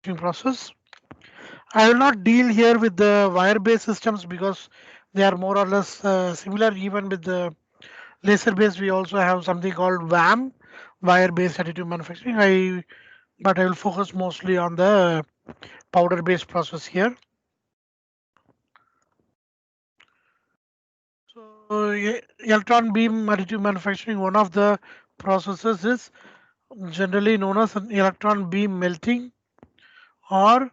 process. I will not deal here with the wire-based systems because they are more or less similar. Even with the laser-based, we also have something called WAM, wire-based additive manufacturing. But I will focus mostly on the powder-based process here. So, electron beam additive manufacturing, one of the processes is generally known as an electron beam melting or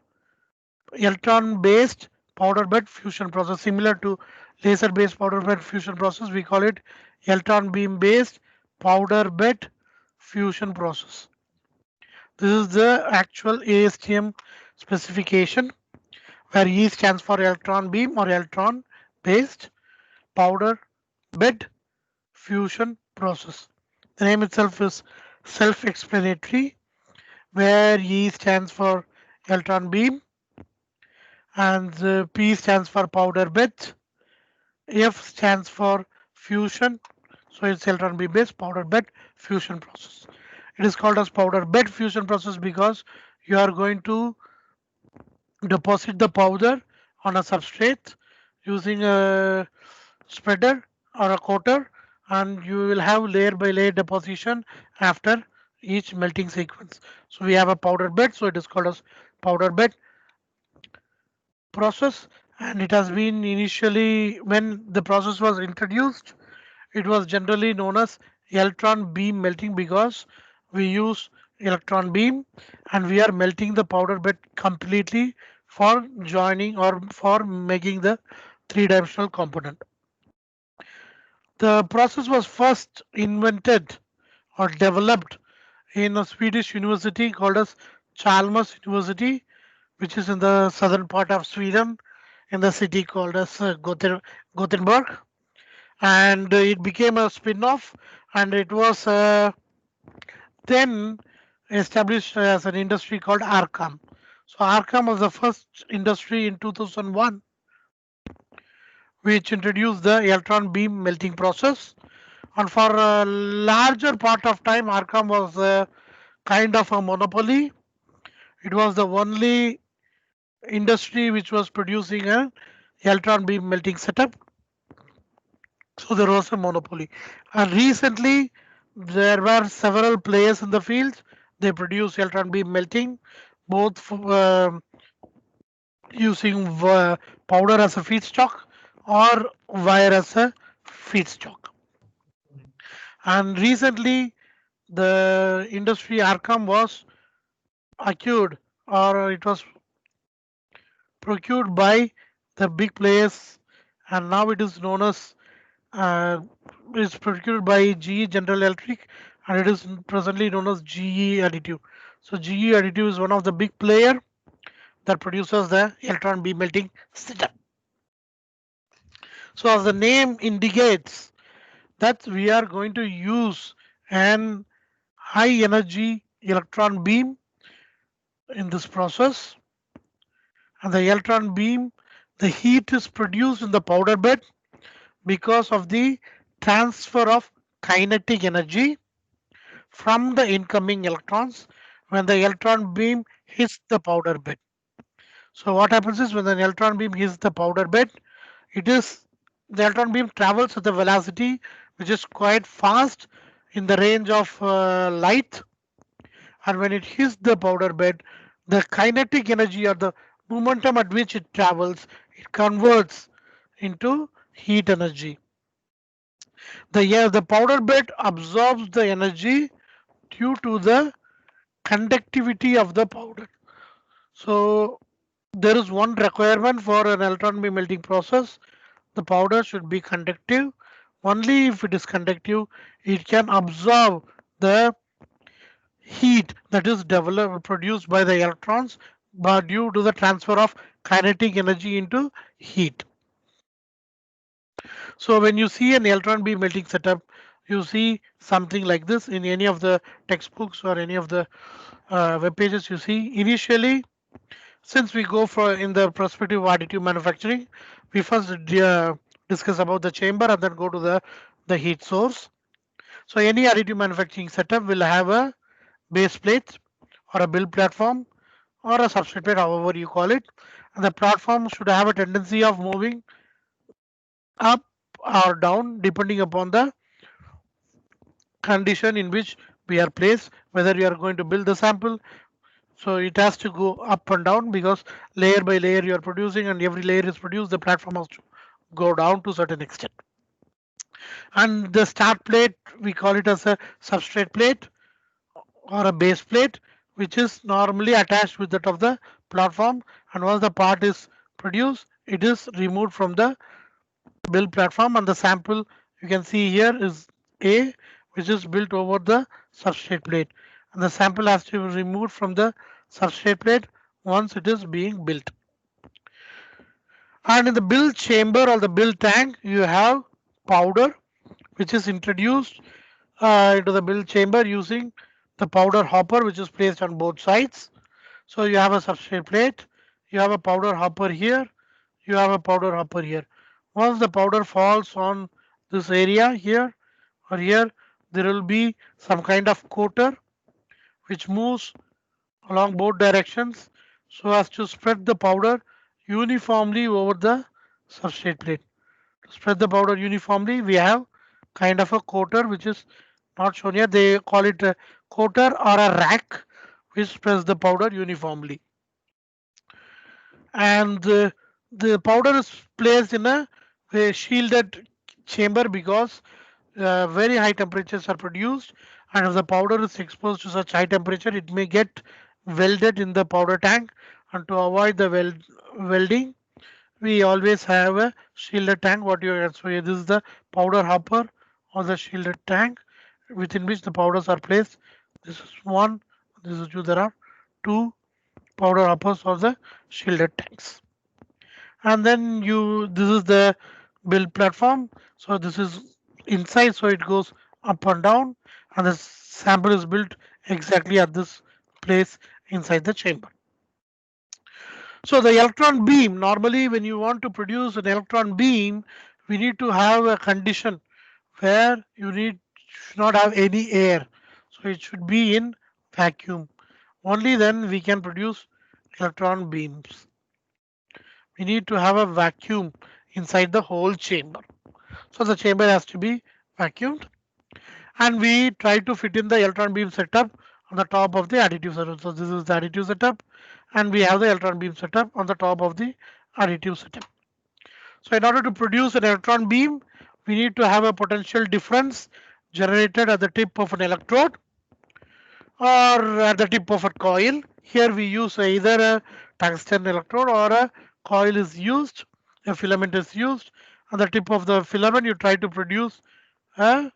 electron based powder bed fusion process. Similar to laser based powder bed fusion process, we call it electron beam based powder bed fusion process. This is the actual ASTM specification, where E stands for electron beam or electron based powder bed fusion process. The name itself is self explanatory, where E stands for electron beam and P stands for powder bed, F stands for fusion, so it's electron beam based powder bed fusion process. It is called as powder bed fusion process because you are going to deposit the powder on a substrate using a spreader or a coater, and you will have layer by layer deposition after each melting sequence. So we have a powder bed, so it is called as powder bed process. And it has been initially, when the process was introduced, it was generally known as electron beam melting because we use electron beam and we are melting the powder bed completely for joining or for making the three-dimensional component. The process was first invented or developed in a Swedish university called as Chalmers University, which is in the southern part of Sweden, in the city called as Gothenburg. And it became a spin-off, and it was then established as an industry called Arcam. So Arcam was the first industry in 2001 which introduced the electron beam melting process. And for a larger part of time, Arcam was a kind of a monopoly. It was the only industry which was producing an electron beam melting setup. So there was a monopoly. And recently, there were several players in the field. They produce electron beam melting, both using powder as a feedstock or wire as a feedstock. And recently, the industry Arkham was acquired, or it was procured by the big players, and now it is known as uh, is procured by GE General Electric, and it is presently known as GE Additive. So GE Additive is one of the big player that produces the electron beam melting setup. So as the name indicates that we are going to use an high energy electron beam in this process, and the electron beam, the heat is produced in the powder bed because of the transfer of kinetic energy from the incoming electrons when the electron beam hits the powder bed. So what happens is when an electron beam hits the powder bed, it is the electron beam travels at a velocity which is quite fast in the range of light, and when it hits the powder bed, the kinetic energy or the momentum at which it travels, it converts into heat energy. The powder bed absorbs the energy due to the conductivity of the powder. So there is one requirement for an electron beam melting process. The powder should be conductive. Only if it is conductive, it can absorb the heat that is developed produced by the electrons, but due to the transfer of kinetic energy into heat. So when you see an electron beam melting setup, you see something like this in any of the textbooks or any of the web pages you see. Initially, since we go for in the perspective of additive manufacturing, we first discuss about the chamber and then go to the heat source. So any additive manufacturing setup will have a base plate or a build platform or a substrate plate, however you call it. And the platform should have a tendency of moving up or down depending upon the condition in which we are placed, whether you are going to build the sample. So it has to go up and down because layer by layer you are producing, and every layer is produced, the platform has to go down to a certain extent. And the start plate, we call it as a substrate plate or a base plate, which is normally attached with that of the platform. And once the part is produced, it is removed from the build platform, and the sample you can see here is A, which is built over the substrate plate. And the sample has to be removed from the substrate plate once it is being built. And in the build chamber or the build tank, you have powder, which is introduced into the build chamber using the powder hopper, which is placed on both sides. So you have a substrate plate, you have a powder hopper here, you have a powder hopper here. Once the powder falls on this area here or here, there will be some kind of coater which moves along both directions so as to spread the powder uniformly over the substrate plate. To spread the powder uniformly, we have kind of a coater which is not shown here. They call it a coater or a rack which spreads the powder uniformly. And the powder is placed in a shielded chamber because very high temperatures are produced, and if the powder is exposed to such high temperature, it may get welded in the powder tank. And to avoid the welding, we always have a shielded tank. What you are, so this is the powder hopper or the shielded tank within which the powders are placed. This is one, this is two. There are two powder hoppers or the shielded tanks. And then this is the build platform. So this is inside, so it goes up and down, and the sample is built exactly at this place inside the chamber. So the electron beam, normally when you want to produce an electron beam, we need to have a condition where should not have any air. So it should be in vacuum. Only then we can produce electron beams. We need to have a vacuum inside the whole chamber. So the chamber has to be vacuumed, and we try to fit in the electron beam setup on the top of the additive setup. So this is the additive setup, and we have the electron beam setup on the top of the additive setup. So in order to produce an electron beam, we need to have a potential difference generated at the tip of an electrode or at the tip of a coil. Here we use either a tungsten electrode or a coil is used, a filament is used. On the tip of the filament, you try to produce a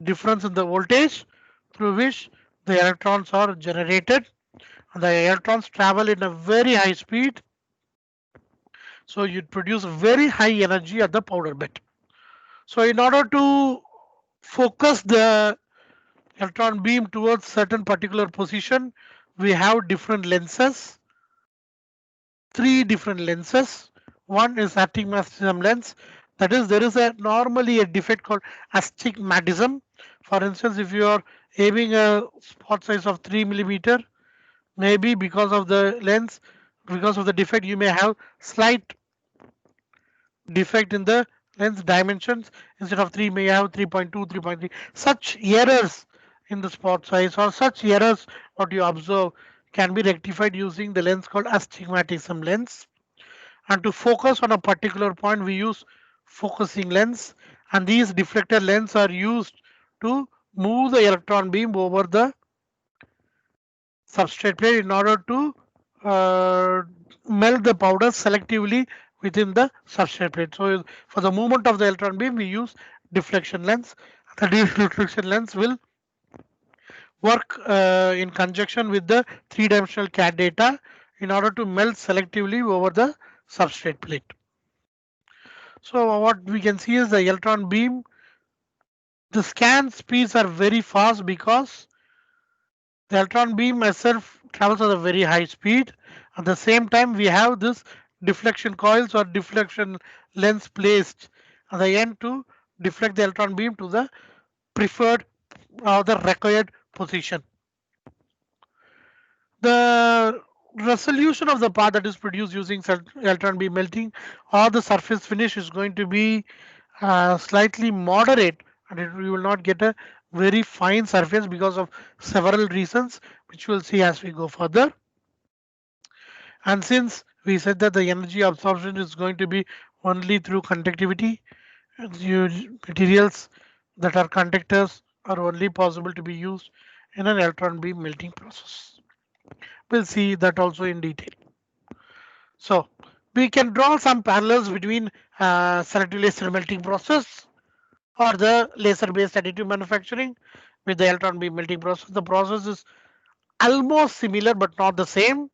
difference in the voltage through which the electrons are generated. And the electrons travel in a very high speed, so you produce very high energy at the powder bed. So in order to focus the electron beam towards certain particular position, we have different lenses, three different lenses. One is astigmatism lens. That is, there is a normally a defect called astigmatism. For instance, if you are having a spot size of 3 millimeter, maybe because of the lens, because of the defect, you may have slight defect in the lens dimensions. Instead of 3, may have 3.2, 3.3. Such errors in the spot size or such errors what you observe can be rectified using the lens called astigmatism lens. And to focus on a particular point, we use focusing lens, and these deflector lens are used to move the electron beam over the substrate plate in order to melt the powder selectively within the substrate plate. So for the movement of the electron beam, we use deflection lens. The deflection lens will work in conjunction with the three-dimensional CAD data in order to melt selectively over the substrate plate. So what we can see is the electron beam. The scan speeds are very fast because the electron beam itself travels at a very high speed. At the same time, we have this deflection coils or deflection lens placed at the end to deflect the electron beam to the preferred or the required position. The resolution of the part that is produced using electron beam melting or the surface finish is going to be slightly moderate, and we will not get a very fine surface because of several reasons which we'll see as we go further. And since we said that the energy absorption is going to be only through conductivity, materials that are conductors are only possible to be used in an electron beam melting process. We'll see that also in detail. So we can draw some parallels between selective laser melting process or the laser based additive manufacturing with the electron beam melting process. The process is almost similar but not the same,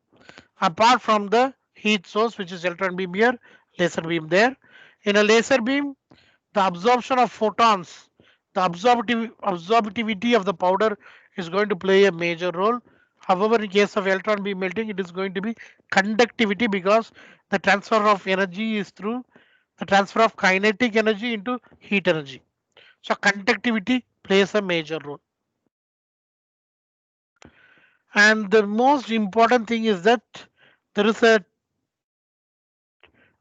apart from the heat source, which is electron beam here, laser beam there. In a laser beam, the absorption of photons, the absorptivity of the powder is going to play a major role. However, in case of electron beam melting, it is going to be conductivity, because the transfer of energy is through the transfer of kinetic energy into heat energy. So conductivity plays a major role. And the most important thing is that there is a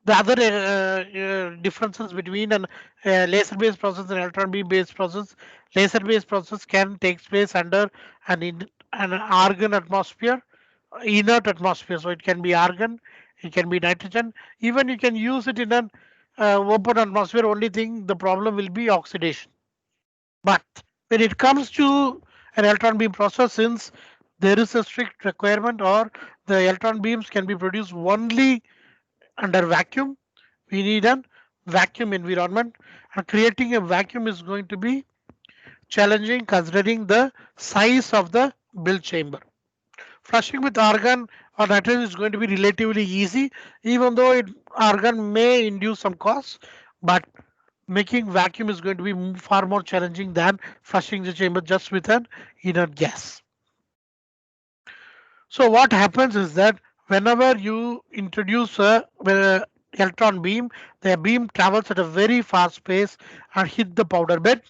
the other differences between an laser based process and electron beam based process. Laser based process can take place under an argon atmosphere, inert atmosphere. So it can be argon, it can be nitrogen, even you can use it in an open atmosphere. Only thing, the problem will be oxidation. But when it comes to an electron beam process, since there is a strict requirement, or the electron beams can be produced only under vacuum, we need a vacuum environment, and creating a vacuum is going to be challenging considering the size of the build chamber. Flushing with argon or nitrogen is going to be relatively easy, even though argon may induce some costs, but making vacuum is going to be far more challenging than flushing the chamber just with an inert gas. So what happens is that whenever you introduce a electron beam, the beam travels at a very fast pace and hit the powder bed,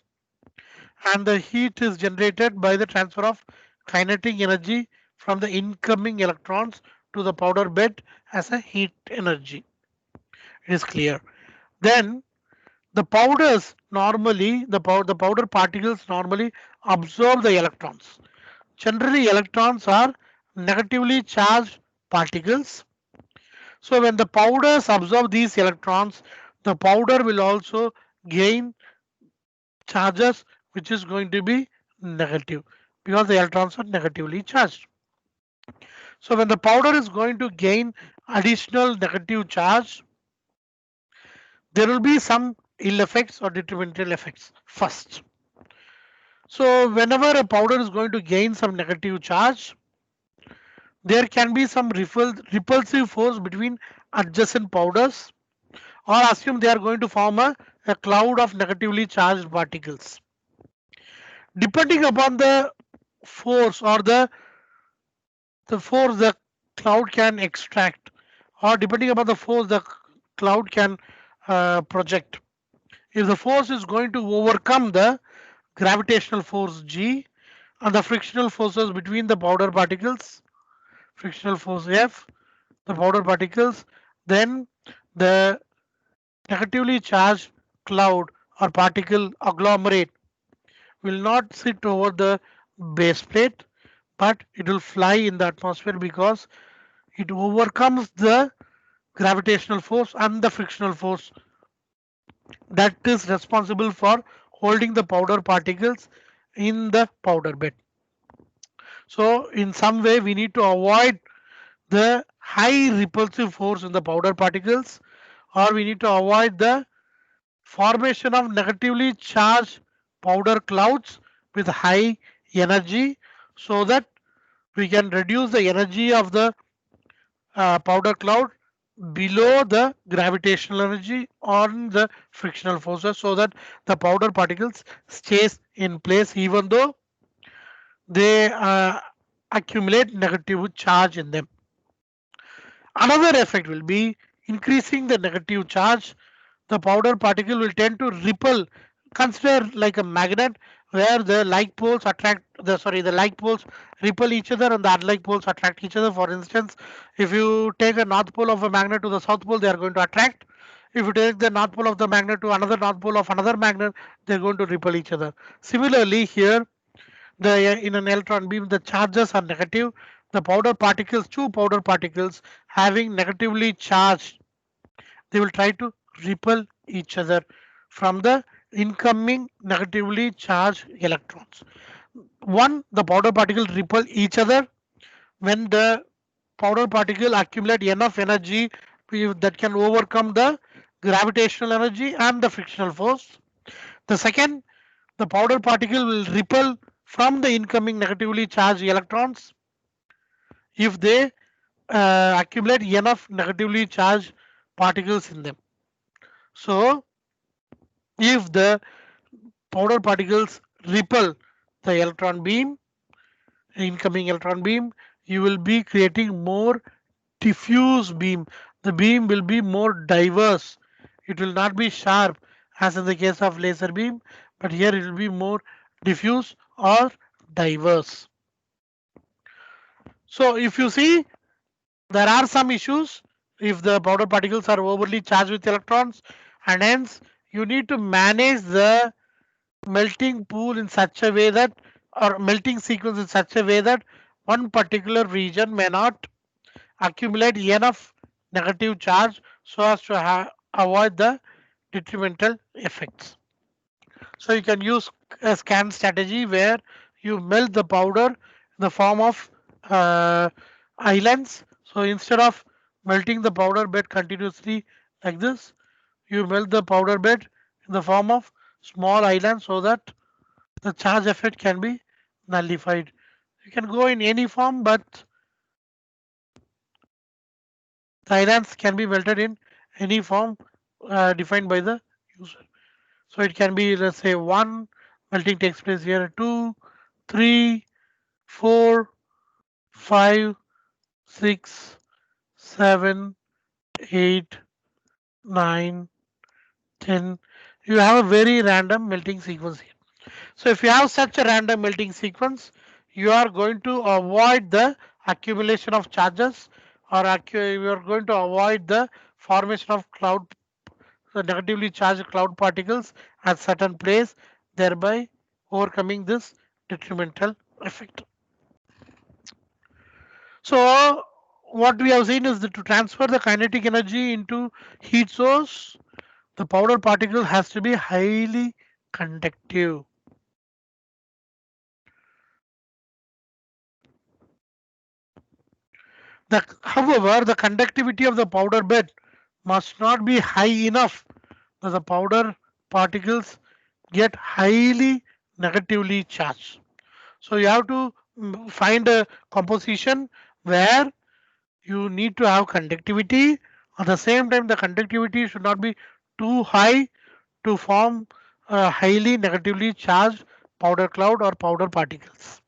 and the heat is generated by the transfer of kinetic energy from the incoming electrons to the powder bed as a heat energy. It is clear. Then the powders normally, the powder particles normally absorb the electrons. Generally, electrons are negatively charged particles. So when the powders absorb these electrons, the powder will also gain charges, which is going to be negative, because the electrons are negatively charged. So when the powder is going to gain additional negative charge, there will be some ill effects or detrimental effects first. So whenever a powder is going to gain some negative charge, there can be some repulsive force between adjacent powders, or assume they are going to form a cloud of negatively charged particles. Depending upon the force, or the force the cloud can extract, or depending upon the force the cloud can project. If the force is going to overcome the gravitational force G and the frictional forces between the powder particles, frictional force F, the powder particles, then the negatively charged cloud or particle agglomerate will not sit over the base plate, but it will fly in the atmosphere, because it overcomes the gravitational force and the frictional force that is responsible for holding the powder particles in the powder bed. So in some way we need to avoid the high repulsive force in the powder particles, or we need to avoid the formation of negatively charged powder clouds with high energy, so that we can reduce the energy of the powder cloud below the gravitational energy on the frictional forces, so that the powder particles stays in place even though they accumulate negative charge in them. Another effect will be increasing the negative charge. The powder particle will tend to repel. Consider like a magnet. where the like poles attract the like poles repel each other and the unlike poles attract each other. For instance, if you take a north pole of a magnet to the south pole, they are going to attract. If you take the north pole of the magnet to another north pole of another magnet, they're going to repel each other. Similarly, here in an electron beam, the charges are negative. The powder particles, two powder particles having negatively charged, they will try to repel each other from the incoming negatively charged electrons. One, the powder particle repel each other when the powder particle accumulate enough energy that can overcome the gravitational energy and the frictional force. The second, the powder particle will repel from the incoming negatively charged electrons if they accumulate enough negatively charged particles in them. So if the powder particles repel the electron beam, incoming electron beam, you will be creating more diffuse beam. The beam will be more diverse. It will not be sharp as in the case of laser beam, but here it will be more diffuse or diverse. So if you see, there are some issues if the powder particles are overly charged with electrons, and hence you need to manage the melting pool in such a way that, or melting sequence in such a way that one particular region may not accumulate enough negative charge so as to avoid the detrimental effects. So you can use a scan strategy where you melt the powder in the form of uh, islands. So instead of melting the powder bed continuously like this, you melt the powder bed in the form of small islands so that the charge effect can be nullified. You can go in any form, but the islands can be melted in any form defined by the user. So it can be, let's say, one melting takes place here, two, three, four, five, six, seven, eight, nine, 10. You have a very random melting sequence here. So if you have such a random melting sequence, you are going to avoid the accumulation of charges, or you are going to avoid the formation of cloud, negatively charged cloud particles at certain place, thereby overcoming this detrimental effect. So what we have seen is that to transfer the kinetic energy into heat source, the powder particle has to be highly conductive. However, the conductivity of the powder bed must not be high enough that the powder particles get highly negatively charged. So you have to find a composition where you need to have conductivity. At the same time, the conductivity should not be too high to form a highly negatively charged powder cloud or powder particles.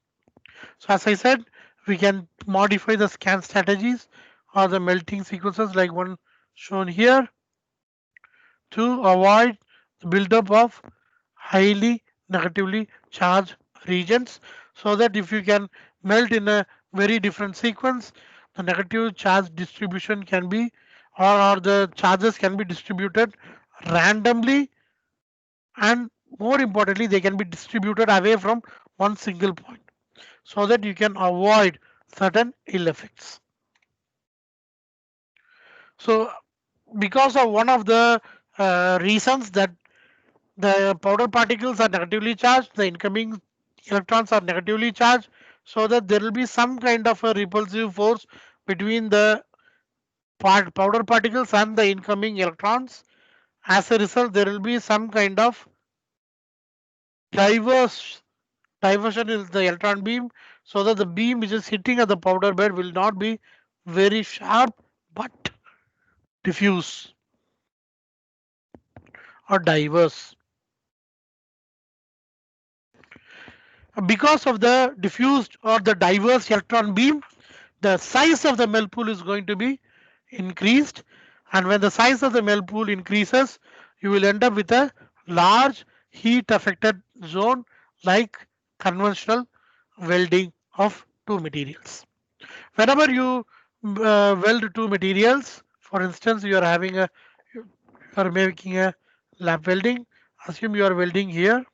So as I said, we can modify the scan strategies or the melting sequences like one shown here to avoid the buildup of highly negatively charged regions, so that if you can melt in a very different sequence, the negative charge distribution can be, or the charges can be distributed randomly, and more importantly they can be distributed away from one single point so that you can avoid certain ill effects. So because of one of the reasons that the powder particles are negatively charged, the incoming electrons are negatively charged, so that there will be some kind of a repulsive force between the powder particles and the incoming electrons. As a result, there will be some kind of diverse diversion in the electron beam, so that the beam which is hitting at the powder bed will not be very sharp but diffuse or diverse. Because of the diffused or the diverse electron beam, the size of the melt pool is going to be increased, and when the size of the melt pool increases, you will end up with a large heat affected zone like conventional welding of two materials. Whenever you weld two materials, for instance, you are making a lap welding. Assume you are welding here.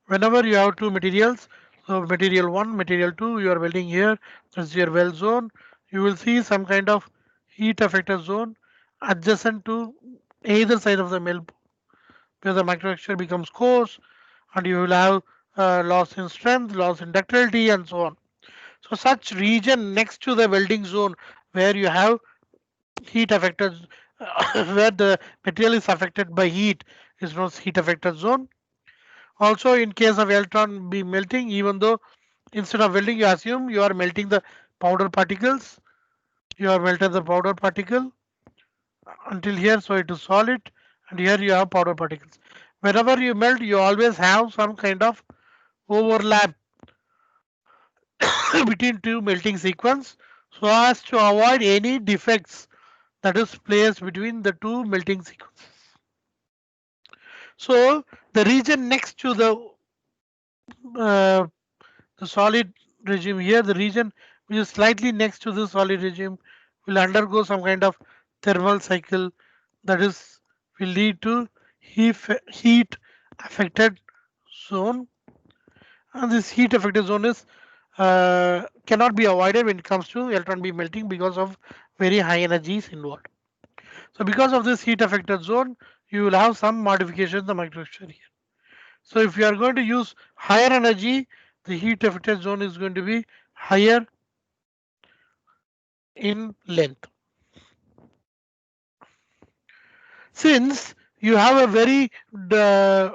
Whenever you have two materials, so material 1, material 2, you are welding here, that's your weld zone. You will see some kind of heat affected zone adjacent to either side of the mill where the microstructure becomes coarse and you will have loss in strength, loss in ductility and so on. So such region next to the welding zone where you have heat affected, where the material is affected by heat is known as heat affected zone. Also, in case of electron beam melting, even though instead of welding, you assume you are melting the powder particles, you are melted the powder particle until here, so it is solid, and here you have powder particles. Whenever you melt, you always have some kind of overlap between two melting sequence so as to avoid any defects that is placed between the two melting sequences. So the region next to uh, the solid regime here, the region which is slightly next to the solid regime will undergo some kind of thermal cycle that is will lead to heat affected zone, and this heat affected zone is cannot be avoided when it comes to electron beam melting because of very high energies involved. So because of this heat affected zone, you will have some modification in the microstructure here. So if you are going to use higher energy, the heat affected zone is going to be higher in length. Since you have a very uh,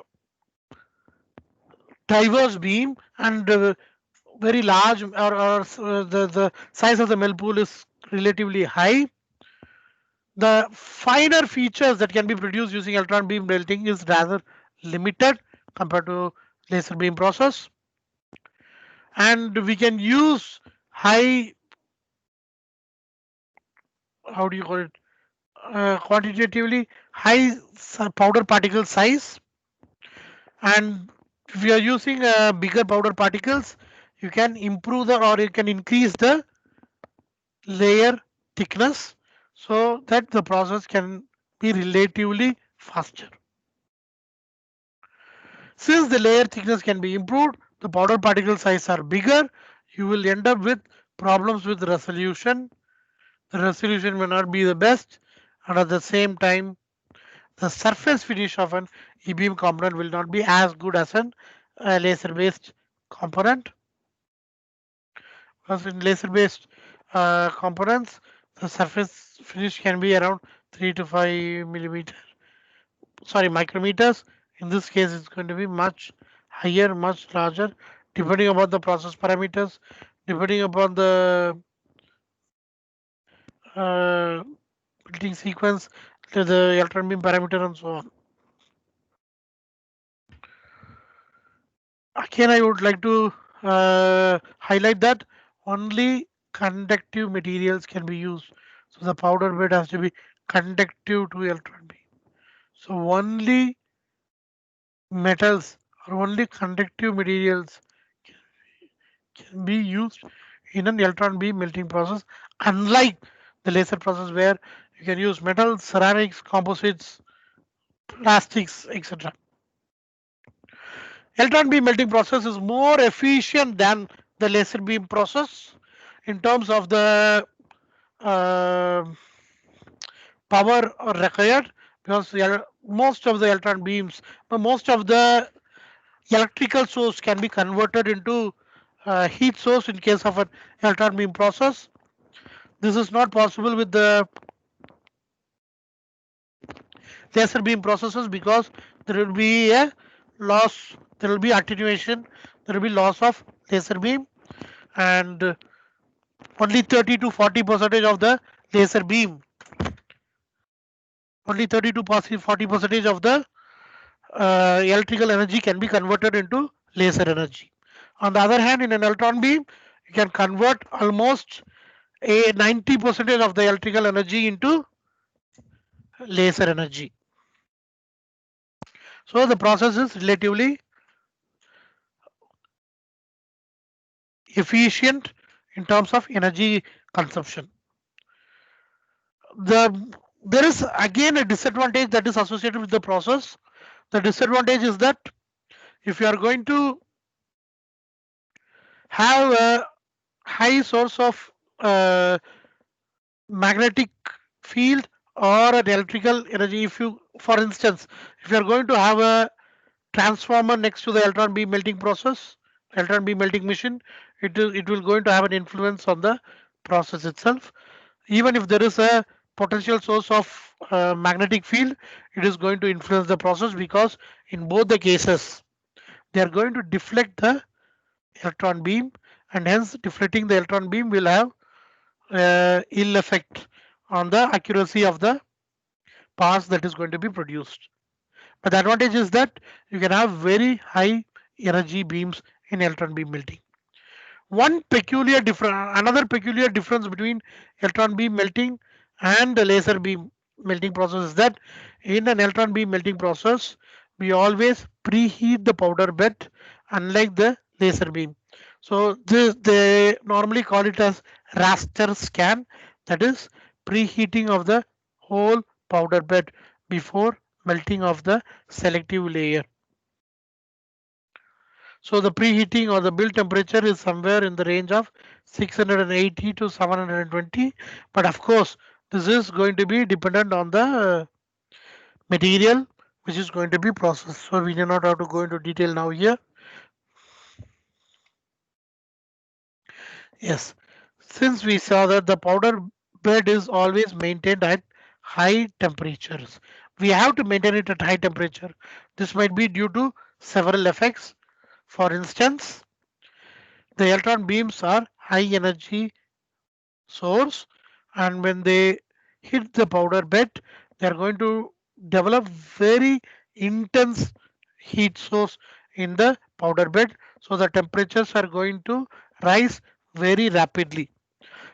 diverse beam and very large, or the size of the melt pool is relatively high, the finer features that can be produced using electron beam melting is rather limited compared to laser beam process, and we can use high, how do you call it, quantitatively high powder particle size, and if you are using bigger powder particles, you can improve the, or you can increase the layer thickness so that the process can be relatively faster. Since the layer thickness can be improved, the powder particle size are bigger, you will end up with problems with resolution. The resolution may not be the best, and at the same time the surface finish of an e-beam component will not be as good as an laser based component. Because in laser based components, the surface finish can be around 3 to 5 millimeter, sorry, micrometers. In this case, it's going to be much higher, much larger, depending upon the process parameters, depending upon the uh, building sequence, to the electron beam parameter, and so on. Again, I would like to highlight that only conductive materials can be used. So the powder bed has to be conductive to electron beam. So only metals or only conductive materials can be used in an electron beam melting process, unlike the laser process where you can use metals, ceramics, composites, plastics, etc. Electron beam melting process is more efficient than the laser beam process in terms of the uh, power required, because most of the electron beams, most of the electrical source can be converted into heat source in case of an electron beam process. This is not possible with the laser beam processes because there will be a loss, there will be attenuation, there will be loss of laser beam, and only 30 to 40% of the laser beam, only 30 to 40% of the electrical energy can be converted into laser energy. On the other hand, in an electron beam, you can convert almost a 90% of the electrical energy into laser energy. So the process is relatively efficient in terms of energy consumption. The There is again a disadvantage that is associated with the process. The disadvantage is that if you are going to have a high source of uh, magnetic field or an electrical energy, if you, for instance, if you are going to have a transformer next to the electron beam melting process, electron beam melting machine, it will going to have an influence on the process itself. Even if there is a potential source of magnetic field, it is going to influence the process, because in both the cases they are going to deflect the electron beam, and hence deflecting the electron beam will have ill effect on the accuracy of the pass that is going to be produced. But the advantage is that you can have very high energy beams in electron beam melting. Another peculiar difference between electron beam melting and the laser beam melting process is that in an electron beam melting process, we always preheat the powder bed, unlike the laser beam. So this, they normally call it as raster scan, that is preheating of the whole powder bed before melting of the selective layer. So the preheating or the build temperature is somewhere in the range of 680 to 720. But of course, this is going to be dependent on the material which is going to be processed. So we do not have to go into detail now here. Yes, since we saw that the powder bed is always maintained at high temperatures, we have to maintain it at high temperature. This might be due to several effects. For instance, the electron beams are high energy source, and when they hit the powder bed, they are going to develop very intense heat source in the powder bed, so the temperatures are going to rise very rapidly.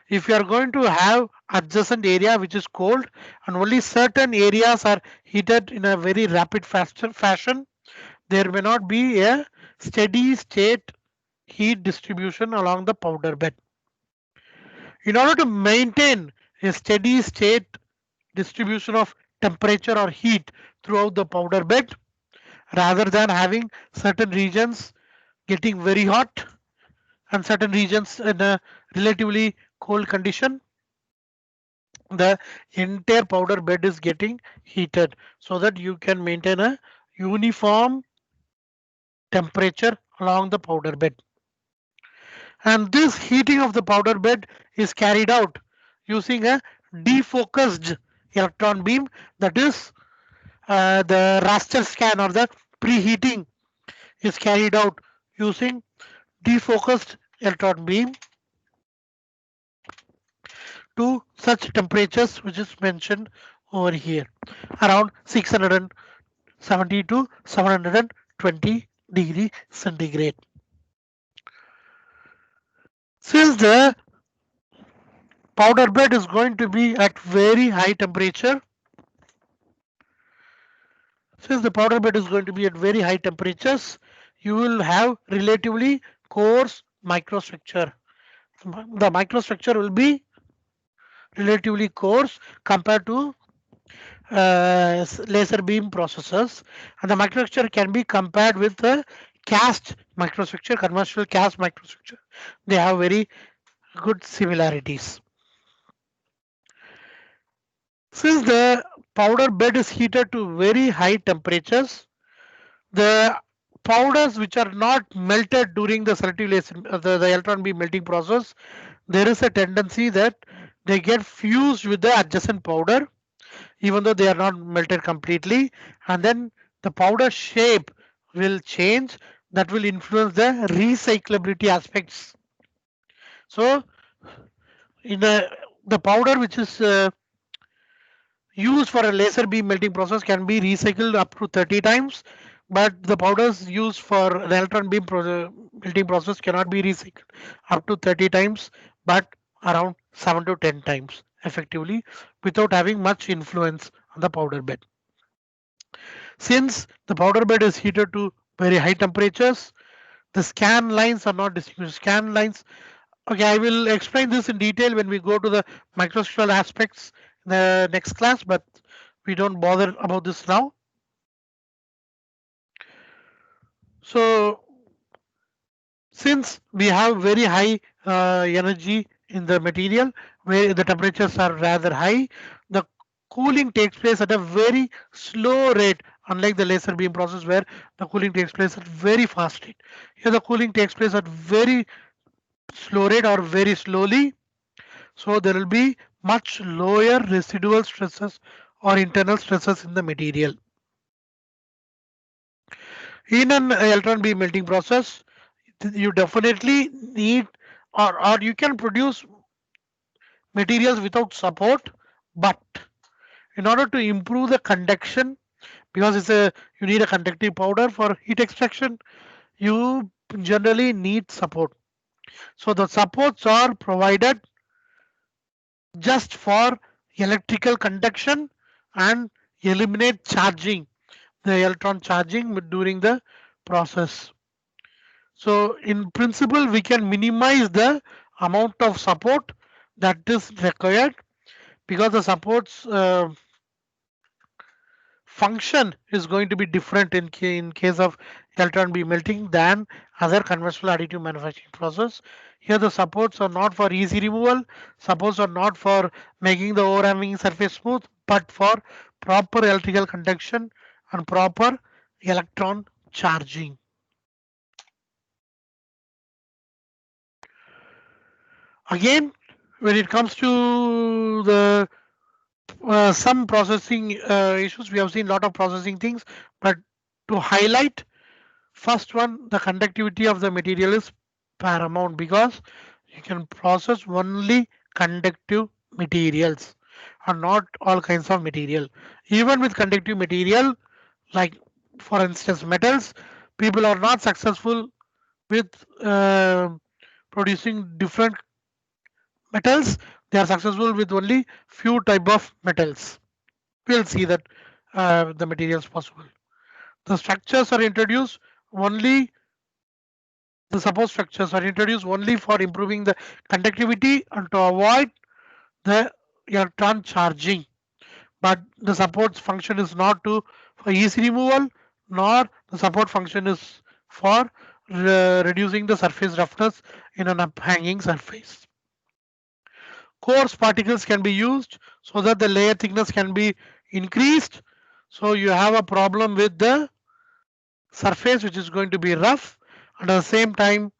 If you are going to have adjacent area which is cold and only certain areas are heated in a very rapid fashion, there may not be a steady state heat distribution along the powder bed. In order to maintain a steady state distribution of temperature or heat throughout the powder bed, rather than having certain regions getting very hot and certain regions in a relatively cold condition, the entire powder bed is getting heated, so that you can maintain a uniform temperature along the powder bed. And this heating of the powder bed is carried out using a defocused electron beam, that is the raster scan, or the preheating is carried out using defocused electron beam to such temperatures which is mentioned over here, around 670 to 720 degree centigrade. Since the powder bed is going to be at very high temperature, since the powder bed is going to be at very high temperatures, you will have relatively coarse microstructure. The microstructure will be relatively coarse compared to laser beam processors, and the microstructure can be compared with the cast microstructure, conventional cast microstructure. They have very good similarities. Since the powder bed is heated to very high temperatures, the powders which are not melted during the selective laser, the electron beam melting process, there is a tendency that they get fused with the adjacent powder, even though they are not melted completely, and then the powder shape will change, that will influence the recyclability aspects. So in the powder which is used for a laser beam melting process can be recycled up to 30 times, but the powders used for the electron beam melting process cannot be recycled up to 30 times, but around 7 to 10 times effectively, without having much influence on the powder bed. Since the powder bed is heated to very high temperatures, the scan lines are not distinguished. Scan lines. Okay, I will explain this in detail when we go to the microstructural aspects in the next class, but we don't bother about this now. So since we have very high energy in the material where the temperatures are rather high, the cooling takes place at a very slow rate, unlike the laser beam process where the cooling takes place at very fast rate. Here the cooling takes place at very slow rate or very slowly, so there will be much lower residual stresses or internal stresses in the material. In an electron beam melting process, you definitely need, or you can produce materials without support, but in order to improve the conduction, because you need a conductive powder for heat extraction, you generally need support. So the supports are provided just for electrical conduction and eliminate charging, the electron charging during the process. So in principle, we can minimize the amount of support that is required, because the supports function is going to be different in case of electron beam melting than other conventional additive manufacturing process. Here the supports are not for easy removal, supports are not for making the overhanging surface smooth, but for proper electrical conduction and proper electron charging. Again, when it comes to the some processing issues, we have seen a lot of processing things, but to highlight, first one, the conductivity of the material is paramount, because you can process only conductive materials and not all kinds of material. Even with conductive material, like for instance metals, people are not successful with producing different metals. They are successful with only few type of metals. We'll see that the materials possible. The structures are introduced only, the support structures are introduced only for improving the conductivity and to avoid the electron charging. But the support function is not to for easy removal, nor the support function is for reducing the surface roughness in an uphanging surface. Coarse particles can be used so that the layer thickness can be increased. So you have a problem with the surface which is going to be rough, and at the same time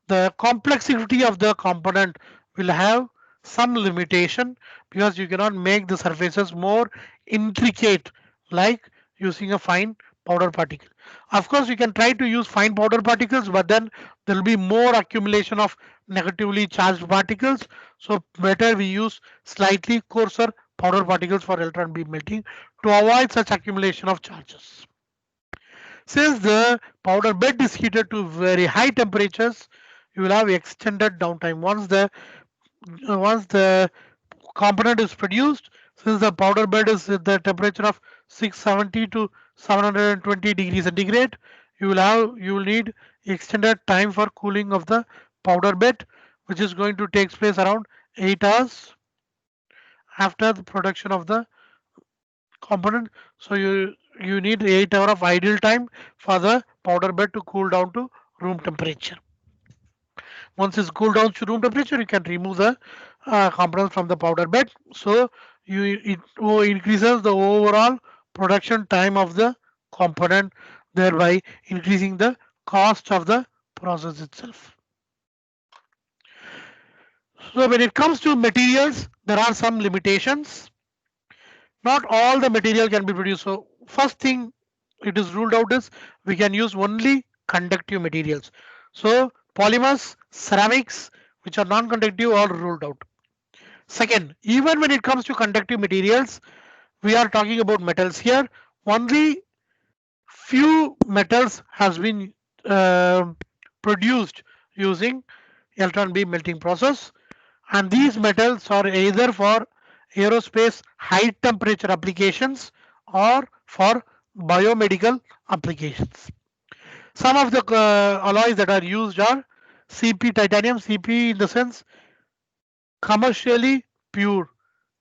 the complexity of the component will have some limitation, because you cannot make the surfaces more intricate like using a fine powder particle. Of course you can try to use fine powder particles, but then there will be more accumulation of negatively charged particles, so better we use slightly coarser powder particles for electron beam melting to avoid such accumulation of charges. Since the powder bed is heated to very high temperatures, you will have extended downtime. Once the component is produced, since the powder bed is at the temperature of 670 to 720 degrees centigrade, you will need extended time for cooling of the powder bed, which is going to take place around 8 hours after the production of the component. So you need 8 hours of idle time for the powder bed to cool down to room temperature. Once it's cooled down to room temperature, you can remove the components from the powder bed. So it increases the overall production time of the component, thereby increasing the cost of the process itself. So when it comes to materials, there are some limitations. Not all the material can be produced. So first thing it is ruled out is we can use only conductive materials. So polymers, ceramics, which are non-conductive, are ruled out. Second, even when it comes to conductive materials, we are talking about metals here. Only few metals has been produced using electron beam melting process, and these metals are either for aerospace high temperature applications or for biomedical applications. Some of the alloys that are used are CP titanium, CP in the sense commercially pure,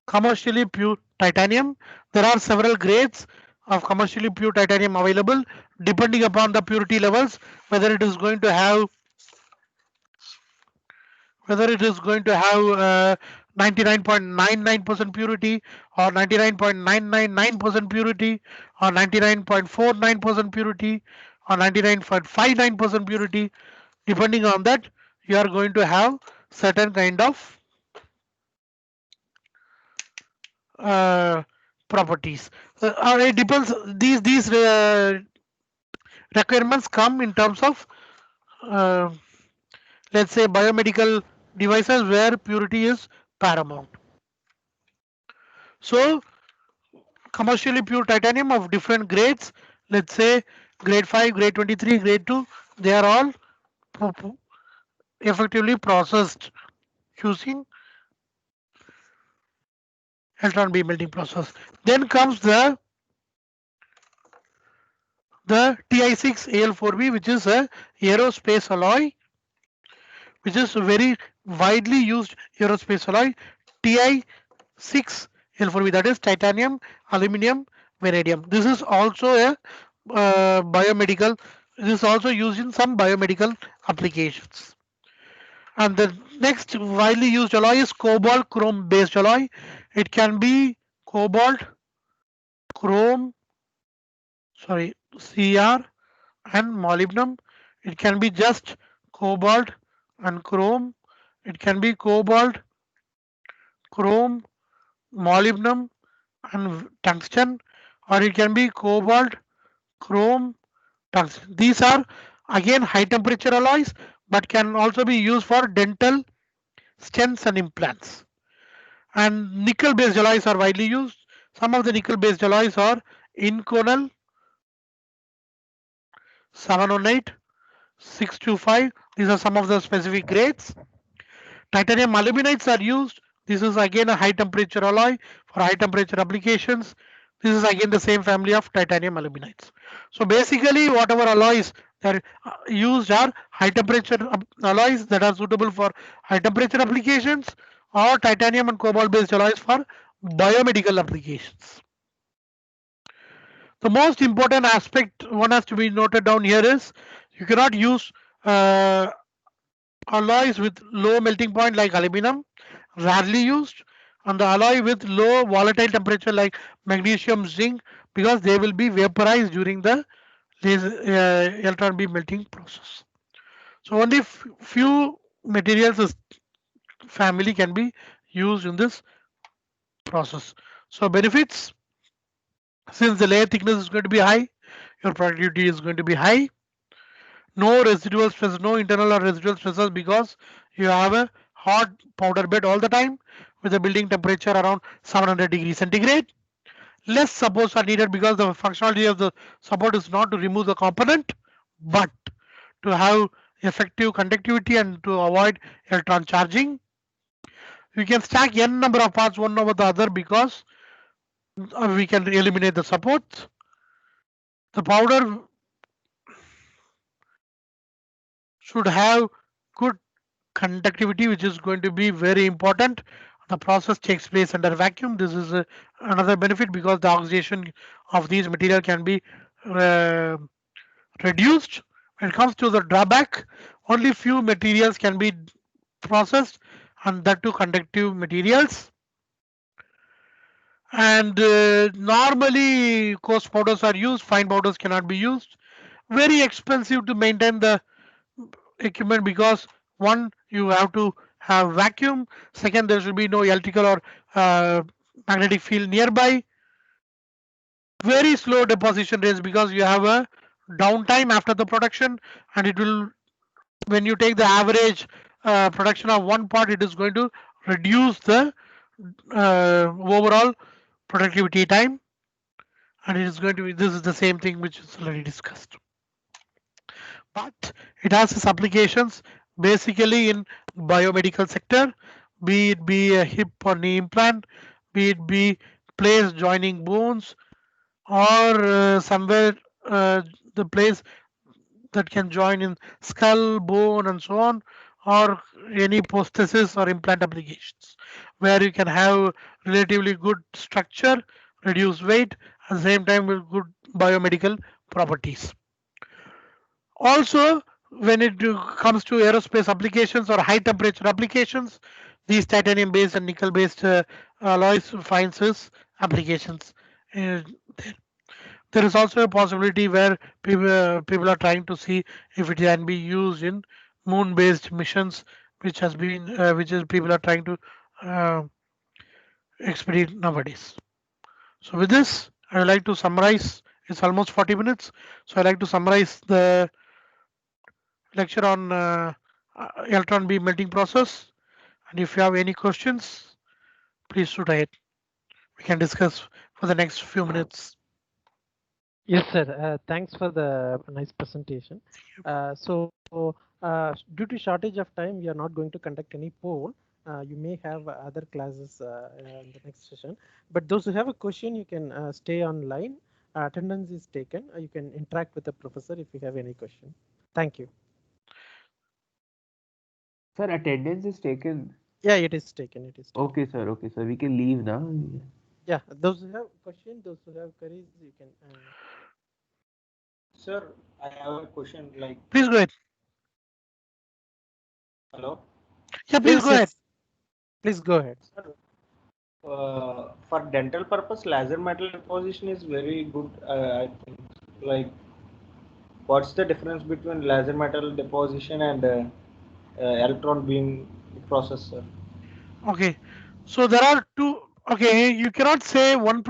commercially pure titanium. There are several grades of commercially pure titanium available depending upon the purity levels, whether it is going to have whether it is going to have 99.99% purity or 99.999% purity or 99.49% purity or 99.59% purity. Depending on that, you are going to have certain kind of uh, properties. It depends. These requirements come in terms of uh, let's say biomedical devices where purity is paramount. So commercially pure titanium of different grades, let's say grade 5, grade 23, grade 2, they are all effectively processed using electron beam melting process. Then comes the Ti6Al4b, which is a aerospace alloy, which is a very widely used aerospace alloy. Ti6Al4b, that is titanium, aluminum, vanadium. This is also a biomedical. This is also used in some biomedical applications. And the next widely used alloy is cobalt chrome based alloy. It can be cobalt, chrome, sorry, Cr and molybdenum. It can be just cobalt and chrome. It can be cobalt, chrome, molybdenum and tungsten, or it can be cobalt, chrome, tungsten. These are again high temperature alloys but can also be used for dental stents and implants. And nickel based alloys are widely used. Some of the nickel based alloys are Inconel 718, 625. These are some of the specific grades. Titanium aluminides are used. This is again a high temperature alloy for high temperature applications. This is again the same family of titanium aluminides. So basically whatever alloys that are used are high temperature alloys that are suitable for high temperature applications, or titanium and cobalt based alloys for biomedical applications. The most important aspect one has to be noted down here is you cannot use uh, alloys with low melting point like aluminum, rarely used, and the alloy with low volatile temperature like magnesium, zinc, because they will be vaporized during the electron beam melting process. So only few materials family can be used in this process. So benefits, since the layer thickness is going to be high, your productivity is going to be high. No residual stress, no internal or residual stresses, because you have a hot powder bed all the time with a building temperature around 700 degrees centigrade. Less supports are needed because the functionality of the support is not to remove the component but to have effective conductivity and to avoid electron charging. We can stack n number of parts one over the other because we can eliminate the supports. The powder should have good conductivity, which is going to be very important. The process takes place under vacuum. This is another benefit because the oxidation of these material can be uh, reduced. When it comes to the drawback, only few materials can be processed, and that too conductive materials. And normally coarse powders are used, fine powders cannot be used. Very expensive to maintain the equipment because one, you have to have vacuum. Second, there should be no electrical or magnetic field nearby. Very slow deposition rates because you have a downtime after the production, and it will, when you take the average production of one part, it is going to reduce the overall productivity time, and it is going to be, this is the same thing which is already discussed. But it has its applications basically in biomedical sector, be it be a hip or knee implant, be it be place joining bones, or somewhere the place that can join in skull, bone, and so on, or any prosthesis or implant applications, where you can have relatively good structure, reduce weight, at the same time with good biomedical properties. Also, when it comes to aerospace applications or high temperature applications, these titanium based and nickel based alloys finds its applications. Uh, there is also a possibility where people are trying to see if it can be used in moon based missions, which has been which is people are trying to uh, expedite nowadays. So with this, I would like to summarize. It's almost 40 minutes, so I like to summarize the lecture on electron beam melting process. And if you have any questions, please shoot ahead. We can discuss for the next few minutes. Yes, sir. Thanks for the nice presentation. Due to shortage of time, we are not going to conduct any poll. You may have other classes in the next session. But those who have a question, you can stay online. Attendance is taken. You can interact with the professor if you have any question. Thank you. Sir, attendance is taken. Yeah, it is taken. It is taken. Okay, sir. Okay, sir. We can leave now. Yeah, those who have question, those who have queries, you can. Sir, I have a question. Like, Please go ahead. hello, Yeah, please Yes, go ahead. yes. Please go ahead. sir. For dental purpose, laser metal deposition is very good. I think. Like, what's the difference between laser metal deposition and electron beam process, sir? Okay. So there are two. Okay, you cannot say one